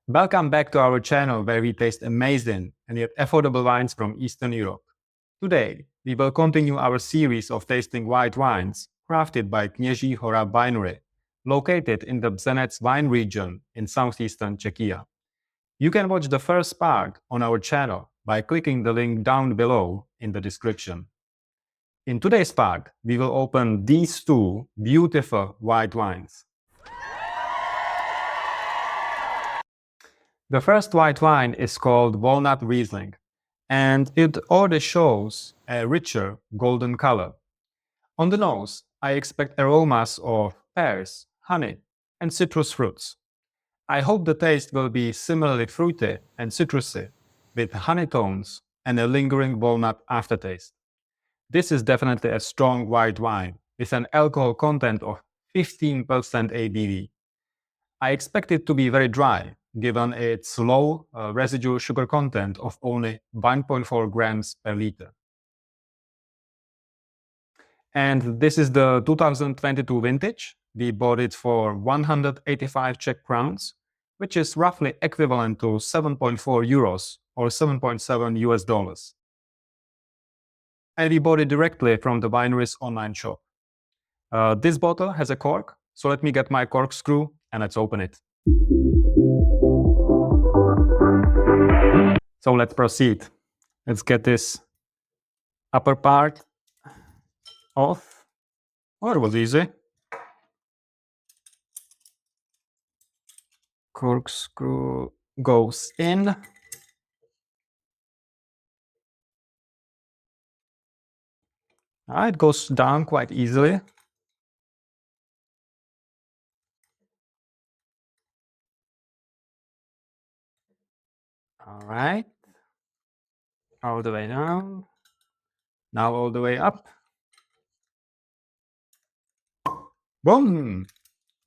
Welcome back to our channel where we taste amazing and yet affordable wines from Eastern Europe. Today, we will continue our series of tasting white wines crafted by Kněží hora Winery, located in the Bzenec wine region in southeastern Czechia. You can watch the first part on our channel by clicking the link down below in the description. In today's part, we will open these two beautiful white wines. The first white wine is called Walnut Riesling, and it already shows a richer golden color. On the nose, I expect aromas of pears, honey, and citrus fruits. I hope the taste will be similarly fruity and citrusy, with honey tones and a lingering walnut aftertaste. This is definitely a strong white wine with an alcohol content of 15% ABV. I expect it to be very dry, given its low residual sugar content of only 1.4 grams per liter. And this is the 2022 vintage. We bought it for 185 Czech crowns, which is roughly equivalent to 7.4 euros or 7.7 US dollars. And we bought it directly from the winery's online shop. This bottle has a cork, so let me get my corkscrew and let's open it. So let's proceed. Let's get this upper part off. Oh, it was easy. Corkscrew goes in. It goes down quite easily. All right. All the way down. Now all the way up. Boom!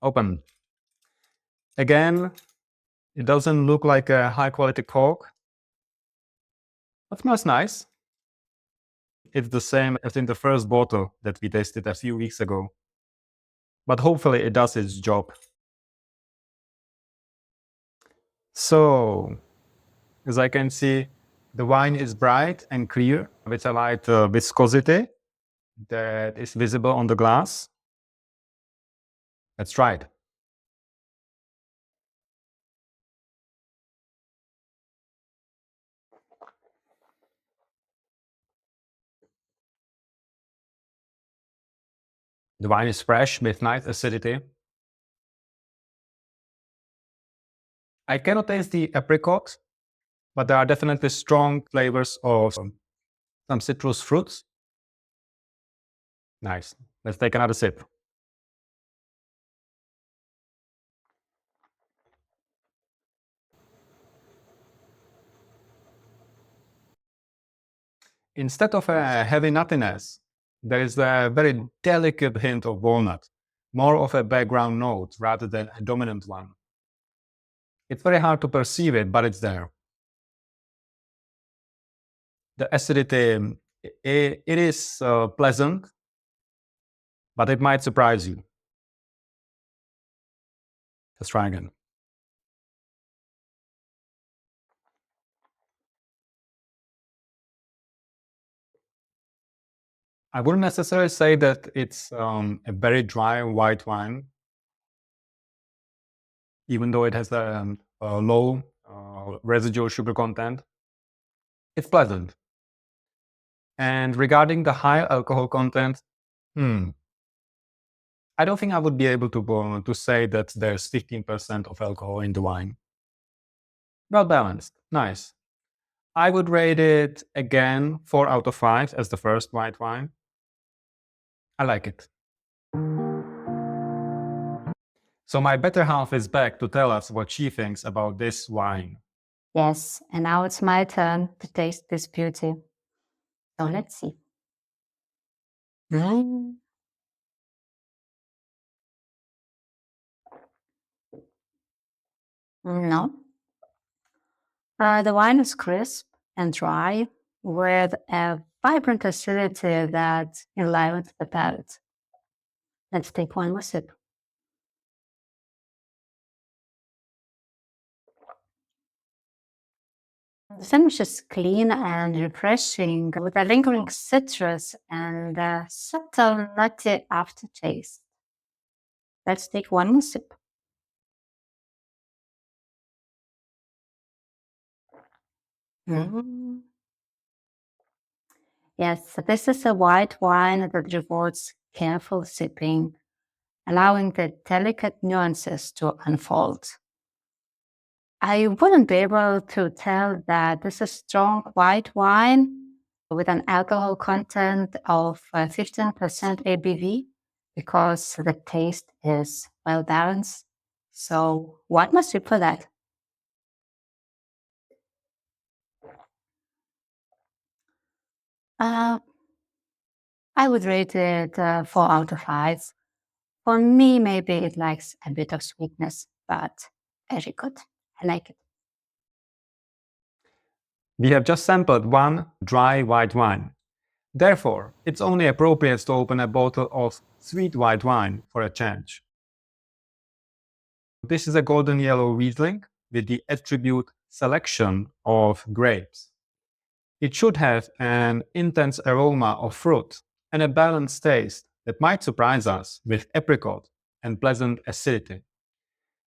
Open. Again, it doesn't look like a high quality cork. It smells nice. It's the same as in the first bottle that we tasted a few weeks ago. But hopefully it does its job. So, as I can see, the wine is bright and clear with a light viscosity that is visible on the glass. Let's try it. The wine is fresh with nice acidity. I cannot taste the apricot, but there are definitely strong flavors of some citrus fruits. Nice. Let's take another sip. Instead of a heavy nuttiness, there is a very delicate hint of walnut, more of a background note rather than a dominant one. It's very hard to perceive it, but it's there. The acidity, it is pleasant, but it might surprise you. Let's try again. I wouldn't necessarily say that it's a very dry white wine, even though it has a low residual sugar content. It's pleasant. And regarding the high alcohol content, I don't think I would be able to say that there's 15% of alcohol in the wine. Well balanced, nice. I would rate it again 4 out of 5 as the first white wine. I like it. So my better half is back to tell us what she thinks about this wine. Yes, and now it's my turn to taste this beauty. So let's see. No. The wine is crisp and dry with a vibrant acidity that enlivens the palate. Let's take one more sip. The finish is clean and refreshing with a lingering citrus and a subtle nutty aftertaste. Let's take one more sip. Mm. Yes, this is a white wine that rewards careful sipping, allowing the delicate nuances to unfold. I wouldn't be able to tell that this is strong white wine with an alcohol content of 15% ABV because the taste is well balanced. So, what must you put that? Uh, I would rate it 4 out of 5. For me, maybe it lacks a bit of sweetness, but very good. I like it. We have just sampled one dry white wine. Therefore, it's only appropriate to open a bottle of sweet white wine for a change. This is a golden yellow Riesling with the attribute selection of grapes. It should have an intense aroma of fruit and a balanced taste that might surprise us with apricot and pleasant acidity.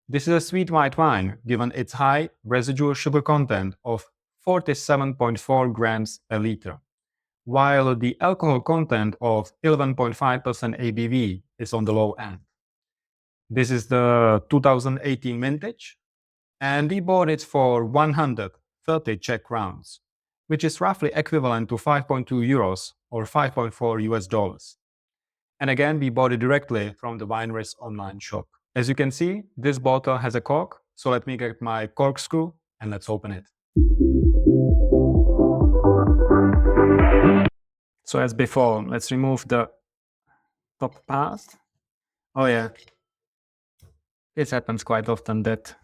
This is a sweet white wine given its high residual sugar content of 47.4 grams per liter, while the alcohol content of 11.5% ABV is on the low end. This is the 2018 vintage, and we bought it for 130 Czech crowns, which is roughly equivalent to 5.2 euros or 5.4 US dollars. And again, we bought it directly from the winery's online shop. As you can see, this bottle has a cork, so let me get my corkscrew and let's open it. So as before, let's remove the top part. Oh yeah, it happens quite often that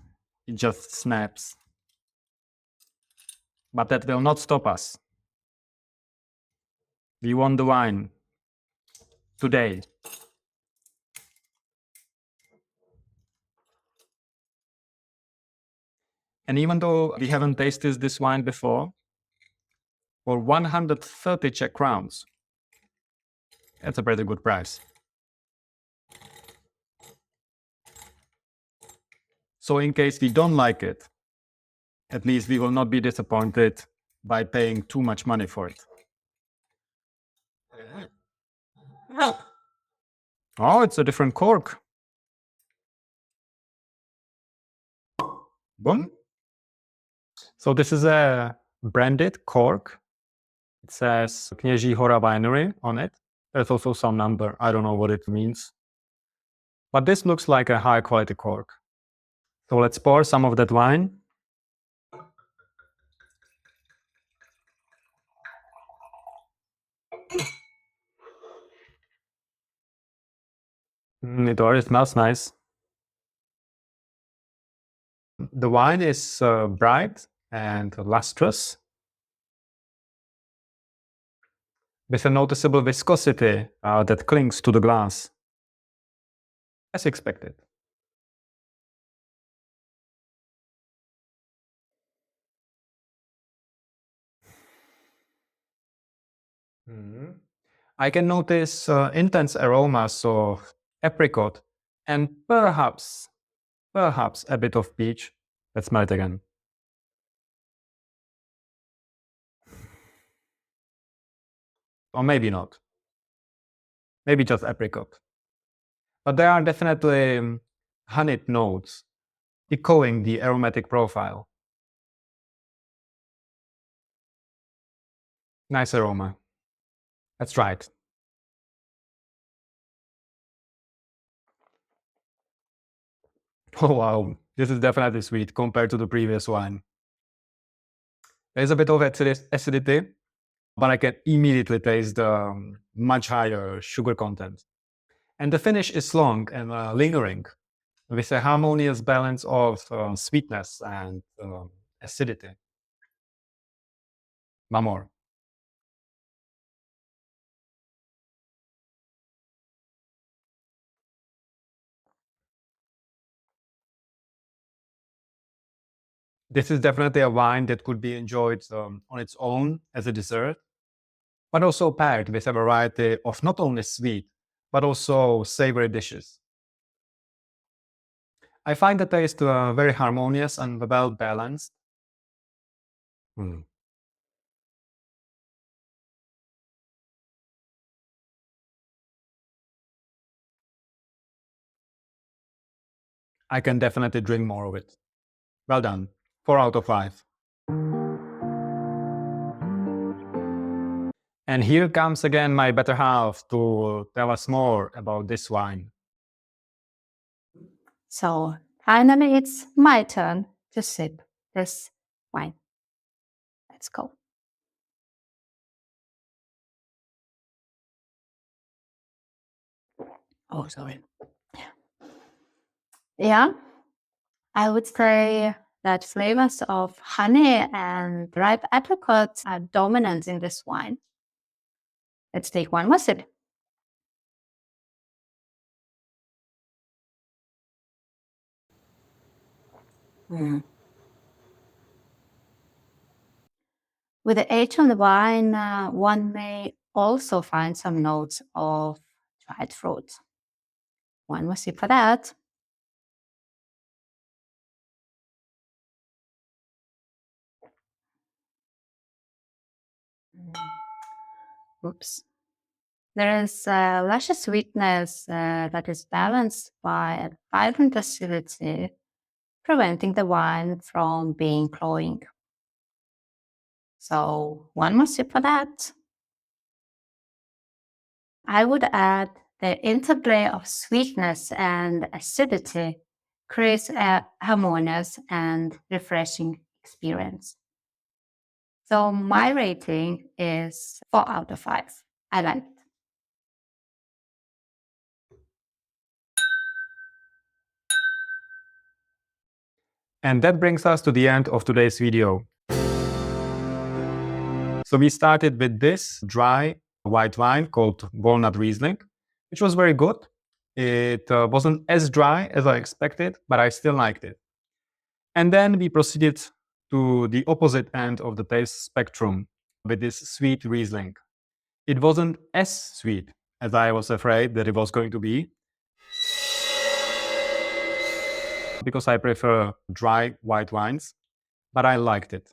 it just snaps. But that will not stop us. We want the wine today. And even though we haven't tasted this wine before, for 130 Czech crowns, that's a pretty good price. So in case we don't like it, at least we will not be disappointed by paying too much money for it. Oh, it's a different cork. Boom. So this is a branded cork. It says Kněží hora Winery on it. There's also some number. I don't know what it means. But this looks like a high quality cork. So let's pour some of that wine. It already smells nice. The wine is bright and lustrous, with a noticeable viscosity that clings to the glass, as expected. I can notice intense aromas of apricot and perhaps a bit of peach. Let's smell it again. Or maybe not. Maybe just apricot. But there are definitely honeyed notes echoing the aromatic profile. Nice aroma. Let's try it. Oh wow, this is definitely sweet compared to the previous wine. There's a bit of acidity, but I can immediately taste the much higher sugar content. And the finish is long and lingering, with a harmonious balance of sweetness and acidity. One more. This is definitely a wine that could be enjoyed on its own as a dessert, but also paired with a variety of not only sweet, but also savory dishes. I find the taste very harmonious and well balanced. Mm. I can definitely drink more of it. Well done. 4 out of 5. And here comes again my better half to tell us more about this wine. So finally, it's my turn to sip this wine. Let's go. Oh, sorry. Yeah, I would say that flavors of honey and ripe apricots are dominant in this wine. Let's take one more sip. With the age on the wine, one may also find some notes of dried fruit. One more sip for that. Oops. There is a luscious sweetness that is balanced by a vibrant acidity, preventing the wine from being cloying. So, one more sip for that. I would add the interplay of sweetness and acidity creates a harmonious and refreshing experience. So, my rating is 4 out of 5. I like it. And that brings us to the end of today's video. So we started with this dry white wine called Walnut Riesling, which was very good. It wasn't as dry as I expected, but I still liked it. And then we proceeded to the opposite end of the taste spectrum with this sweet Riesling. It wasn't as sweet as I was afraid that it was going to be, because I prefer dry white wines, but I liked it.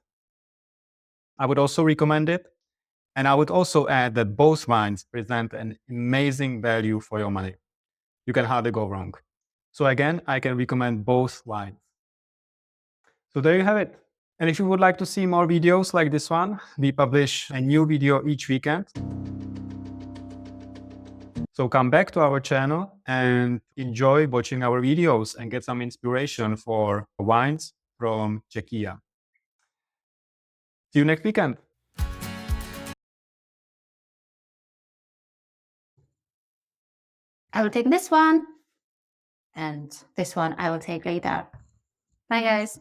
I would also recommend it. And I would also add that both wines present an amazing value for your money. You can hardly go wrong. So again, I can recommend both wines. So there you have it. And if you would like to see more videos like this one, we publish a new video each weekend. So come back to our channel and enjoy watching our videos and get some inspiration for wines from Czechia. See you next weekend. I will take this one, and this one I will take later. Bye, guys.